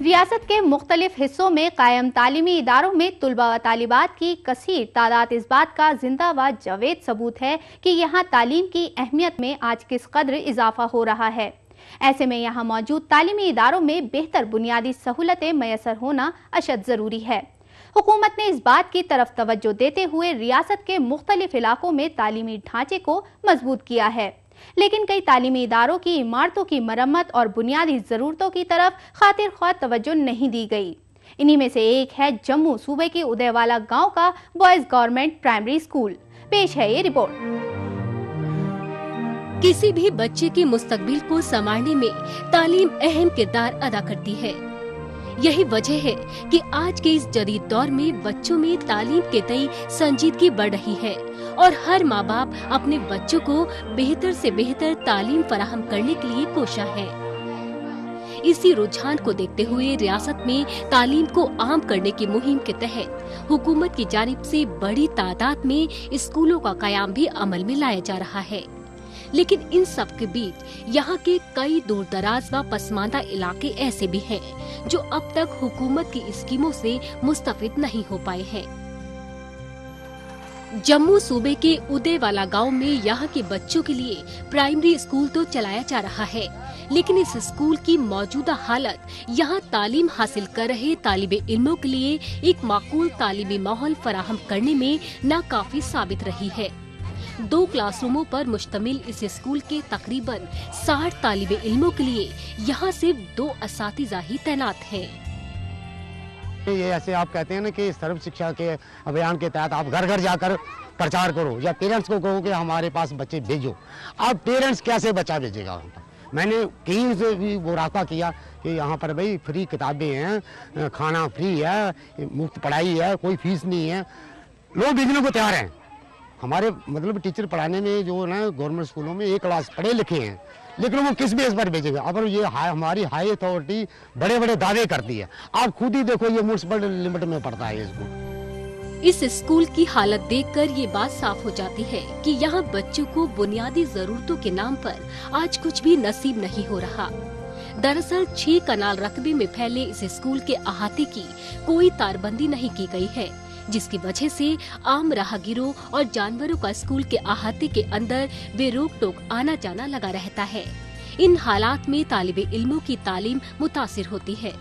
रियासत के मुख्तलिफ हिस्सों में कायम तालीमी इदारों में तुलबा व तालिबात की कसीर तादाद इस बात का जिंदा व जावेद सबूत है कि यहाँ तालीम की अहमियत में आज किस कदर इजाफा हो रहा है। ऐसे में यहाँ मौजूद तालीमी इदारों में बेहतर बुनियादी सहूलतें मैसर होना अशद जरूरी है। हुकूमत ने इस बात की तरफ तवज्जो देते हुए रियासत के मुख्तलिफ इलाकों में तालीमी ढांचे को मजबूत किया है, लेकिन कई तालीमी इदारों की इमारतों की मरम्मत और बुनियादी जरूरतों की तरफ खातिर ख्वाह तवज्जो नहीं दी गई। इन्हीं में से एक है जम्मू सूबे के उदयवाला गांव का बॉयज गवर्नमेंट प्राइमरी स्कूल। पेश है ये रिपोर्ट। किसी भी बच्चे के मुस्तकबिल को संवारने में तालीम अहम किरदार अदा करती है। यही वजह है कि आज के इस जदीद दौर में बच्चों में तालीम के तई संजीदगी बढ़ रही है और हर माँ बाप अपने बच्चों को बेहतर से बेहतर तालीम फराहम करने के लिए कोशा है। इसी रुझान को देखते हुए रियासत में तालीम को आम करने की मुहिम के तहत हुकूमत की जानिब से बड़ी तादाद में स्कूलों का कयाम भी अमल में लाया जा रहा है। लेकिन इन सब के बीच यहाँ के कई दूर दराज व पसमानदा इलाके ऐसे भी हैं जो अब तक हुकूमत की स्कीमों से मुस्तफिद नहीं हो पाए हैं। जम्मू सूबे के उदयवाला गांव में यहाँ के बच्चों के लिए प्राइमरी स्कूल तो चलाया जा रहा है, लेकिन इस स्कूल की मौजूदा हालत यहाँ तालीम हासिल कर रहे तालिबे इल्मों के लिए एक माकूल तालीमी माहौल फराहम करने में नाकाफी साबित रही है। 2 क्लासरूमों पर मुश्तमिल इस स्कूल के तकरीबन 60 तालिबे इल्मों के लिए यहाँ सिर्फ 2 असातिज़ा ही तैनात हैं। ये ऐसे आप कहते हैं ना कि सर्व शिक्षा के अभियान के तहत आप घर घर जाकर प्रचार करो या पेरेंट्स को कहो कि हमारे पास बच्चे भेजो। अब पेरेंट्स कैसे बच्चा भेजेगा? मैंने कहीं से भी मुराका किया कि यहाँ पर भाई फ्री किताबें हैं, खाना फ्री है, मुफ्त पढ़ाई है, कोई फीस नहीं है। लोग भेजने को तैयार हैं। हमारे मतलब टीचर पढ़ाने में जो ना गवर्नमेंट स्कूलों में 1 क्लास पढ़े लिखे हैं, लेकिन वो किस बेस पर भेजेगा? अब ये हमारी हाई अथॉरिटी बड़े बड़े दावे करती है। आप खुद ही देखो, ये म्युनिसिपल लिमिट में पड़ता है स्कूल। इस स्कूल की हालत देखकर ये बात साफ हो जाती है कि यहाँ बच्चों को बुनियादी जरूरतों के नाम पर आज कुछ भी नसीब नहीं हो रहा। दरअसल 6 कनाल रकबे में फैले इस स्कूल के अहाते की कोई तारबंदी नहीं की गई है, जिसकी वजह से आम राहगीरों और जानवरों का स्कूल के अहाते के अंदर बेरोक टोक आना जाना लगा रहता है। इन हालात में तालिबे इल्मों की तालीम मुतासिर होती है।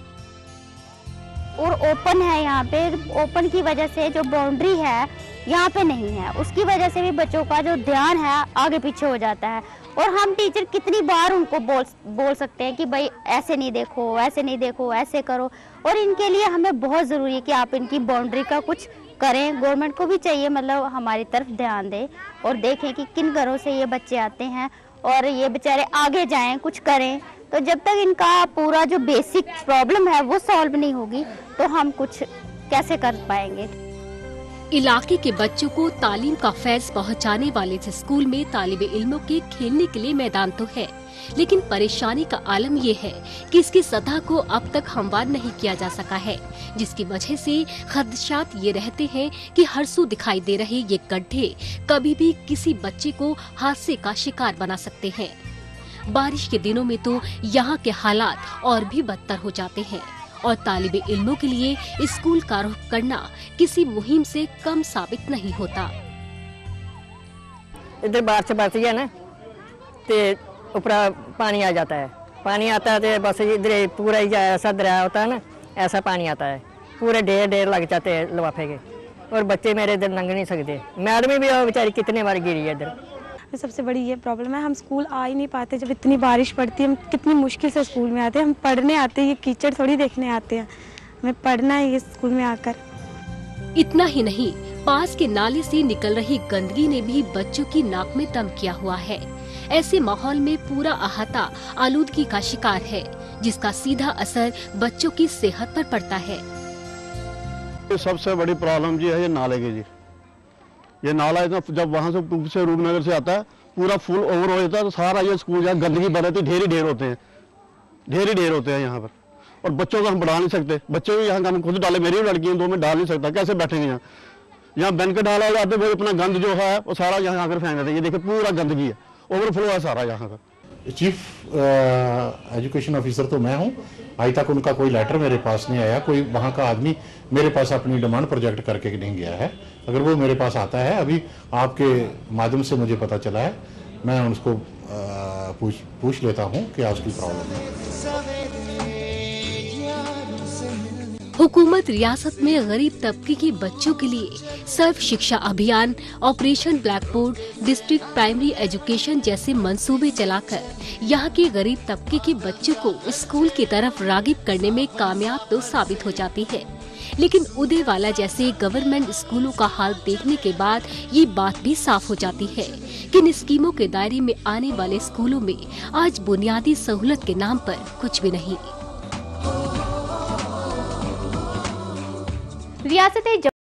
और ओपन है, यहाँ पे ओपन की वजह से जो बाउंड्री है यहाँ पे नहीं है, उसकी वजह से भी बच्चों का जो ध्यान है आगे पीछे हो जाता है। और हम टीचर कितनी बार उनको बोल सकते हैं कि भाई ऐसे नहीं देखो, ऐसे नहीं देखो, ऐसे करो। और इनके लिए हमें बहुत ज़रूरी है कि आप इनकी बाउंड्री का कुछ करें। गवर्नमेंट को भी चाहिए मतलब हमारी तरफ ध्यान दे और देखें कि किन घरों से ये बच्चे आते हैं और ये बेचारे आगे जाएं, कुछ करें। तो जब तक इनका पूरा जो बेसिक प्रॉब्लम है वो सॉल्व नहीं होगी तो हम कुछ कैसे कर पाएंगे। इलाके के बच्चों को तालीम का फैज़ पहुंचाने वाले इस स्कूल में तालिबे इल्मों के खेलने के लिए मैदान तो है, लेकिन परेशानी का आलम ये है कि इसकी सतह को अब तक हमवार नहीं किया जा सका है, जिसकी वजह से खदशात ये रहते हैं कि हर सू दिखाई दे रहे ये गड्ढे कभी भी किसी बच्चे को हादसे का शिकार बना सकते हैं। बारिश के दिनों में तो यहाँ के हालात और भी बदतर हो जाते हैं और तालिबे इल्मों के लिए स्कूल का रुख करना किसी मुहिम से कम साबित नहीं होता। इधर बारिश बढ़ती है ना तो ऊपर पानी आ जाता है। पानी आता है तो बस इधर पूरा ही ऐसा दरिया होता है ना, ऐसा पानी आता है, पूरे ढेर लग जाते हैं लिफाफे के और बच्चे मेरे इधर लंघ नहीं सकते। मैडम भी बेचारी कितने बार गिरी है इधर। सबसे बड़ी ये प्रॉब्लम है, हम स्कूल आ ही नहीं पाते। जब इतनी बारिश पड़ती है हम कितनी मुश्किल से स्कूल में आते हैं। हम पढ़ने आते हैं, ये कीचड़ थोड़ी देखने आते हैं, हमें पढ़ना है ये स्कूल में आकर। इतना ही नहीं, पास के नाले से निकल रही गंदगी ने भी बच्चों की नाक में दम किया हुआ है। ऐसे माहौल में पूरा अहाता आलूदगी का शिकार है, जिसका सीधा असर बच्चों की सेहत पर पड़ता है। सबसे बड़ी प्रॉब्लम जी है ये नाले की। जी ये नाला जब वहाँ से रूपनगर से आता है पूरा फुल ओवर हो जाता है तो सारा ये स्कूल यहाँ गंदगी भर रहती है। ढेर होते हैं, ढेर होते हैं यहाँ पर। और बच्चों को हम बढ़ा नहीं सकते, बच्चे भी यहाँ हम खुद डाले, मेरी भी लड़की है 2 में डाल नहीं सकता, कैसे बैठेंगे यहाँ बन के डाला जाते भाई अपना गंद जो है वो सारा यहाँ आकर फेंक देते हैं। ये देखिए पूरा गंदगी है, ओवरफ्लो है सारा यहाँ का। चीफ एजुकेशन ऑफिसर तो मैं हूं, आज तक उनका कोई लेटर मेरे पास नहीं आया, कोई वहां का आदमी मेरे पास अपनी डिमांड प्रोजेक्ट करके नहीं गया है। अगर वो मेरे पास आता है, अभी आपके माध्यम से मुझे पता चला है, मैं उसको पूछ लेता हूं क्या उसकी प्रॉब्लम है। हुकूमत रियासत में गरीब तबके के बच्चों के लिए सर्व शिक्षा अभियान, operation black board, district primary education जैसे मंसूबे चलाकर यहाँ के गरीब तबके के बच्चों को स्कूल की तरफ रागिब करने में कामयाब तो साबित हो जाती है, लेकिन उदयवाला जैसे गवर्नमेंट स्कूलों का हाल देखने के बाद ये बात भी साफ हो जाती है कि इन स्कीमों के दायरे में आने वाले स्कूलों में आज बुनियादी सहूलत के नाम पर कुछ भी नहीं। रियासत